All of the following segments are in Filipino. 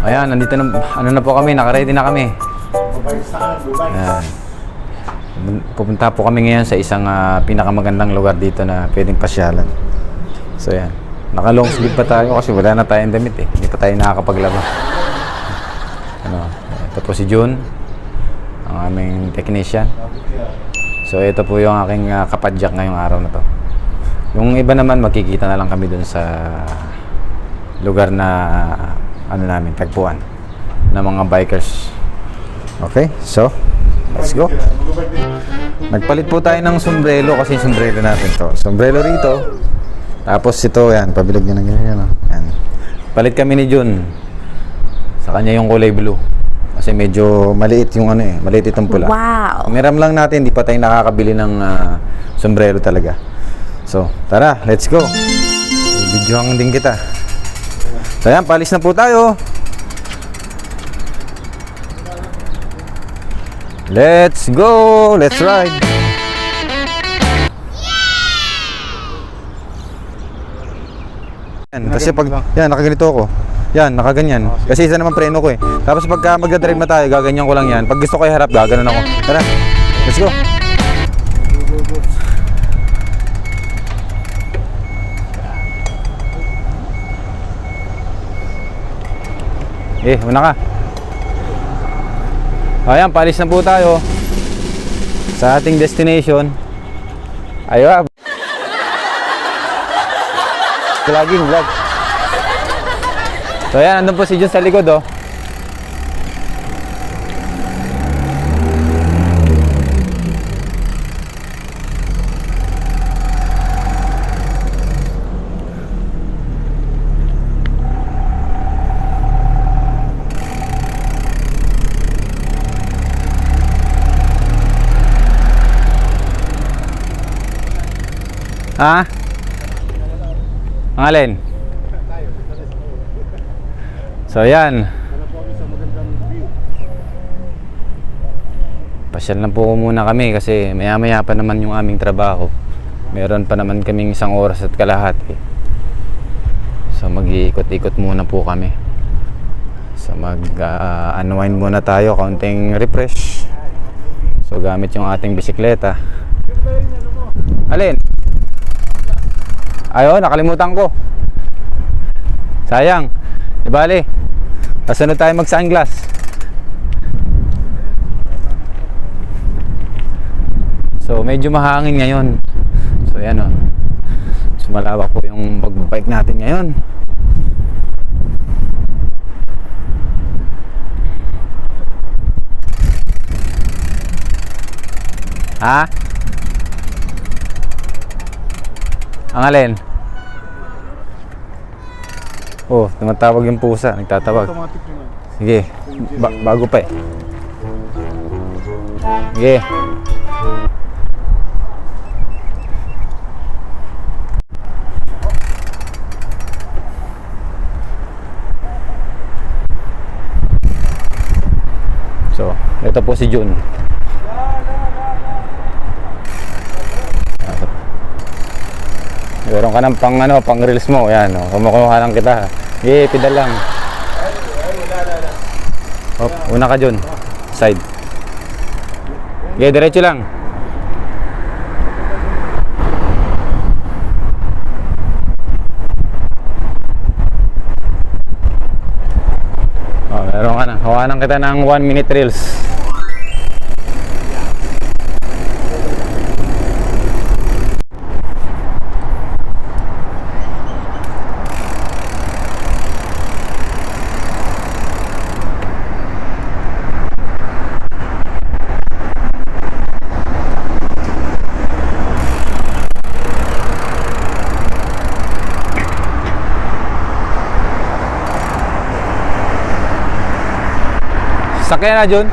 Ayan, nandito na, ano na po kami, nakaready na kami. Ayan. Pupunta po kami ngayon sa isang pinakamagandang lugar dito na pwedeng pasyalan. So ayan, naka-long sleeve pa tayo kasi wala na tayong damit eh. Hindi pa tayo nakakapaglaba. Ano, ito po si June, ang aming technician. So ito po yung aking kapadyak ngayong araw na to. Yung iba naman magkikita na lang kami dun sa lugar na ano namin, tagpuan ng mga bikers. Okay, so let's go. Nagpalit po tayo ng sombrero kasi yung sombrero natin to. Sombrero rito. Tapos ito, yan, pabilog niya ng ganyan. Yan. Palit kami ni Jun. Sa kanya yung kulay blue. Kasi medyo maliit yung ano eh, maliit itong pula. Wow. Umiram lang natin, di pa tayo nakakabili ng sombrero talaga. So, tara, let's go. Videohan din kita. So yan, palis na po tayo. Let's go! Let's ride! Yan, kasi pag, yan, nakaganito ako. Yan, nakaganyan. Kasi isa naman preno ko eh. Tapos pagka magdadrive na tayo, gaganyan ko lang yan. Pag gusto ko iharap, gaganon ako. Tara, let's go! Una ka. Ayan, palis na po tayo sa ating destination. Ayun. Vlog. So ayan, andun po si Jun sa likod oh. Ha? Ang alin? So yan. Pasyal lang po muna kami kasi maya-maya pa naman yung aming trabaho. Meron pa naman kaming 1 oras at kalahati. So mag-iikot-ikot muna po kami. So mag-unwind muna tayo, kaunting refresh. So gamit yung ating bisikleta. Alin? Ayo, nakalimutan ko. Sayang. Di bali. Kasunod tayo mag-sunglass. So, medyo mahangin ngayon. So, yan o. So, malawak po yung pag-bike natin ngayon. Ha? Ang alin? Oh, tumatawag yung pusa. Nagtatawag. Sige. Bago pa eh. Sige. So, ito po si Jun. Meron ka ng pang reels mo. Yan, oh. Kumukuha lang kita. Pedal lang. Hop, una ka dyan. Side. Diretso lang. Oh, meron ka na. Hawanan kita ng 1-minute reels. Sakyan na, Jun.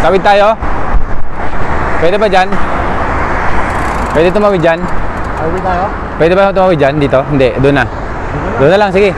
Tawid tayo? Pwede ba dyan? Pwede tumawid dyan? Tawid tayo? Pwede ba tumawid dyan? Dito? Hindi, doon na. Doon na lang, sige.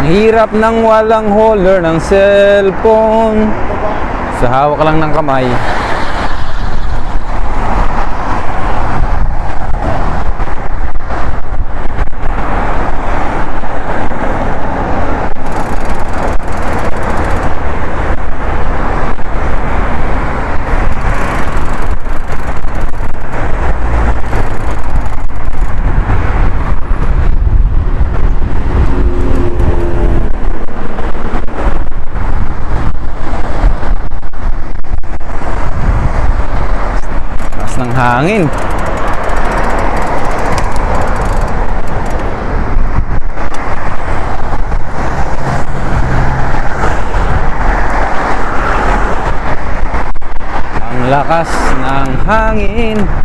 Ang hirap ng walang holder ng cellphone. Sa hawak lang ng kamay. Ng hangin. Ang lakas ng hangin.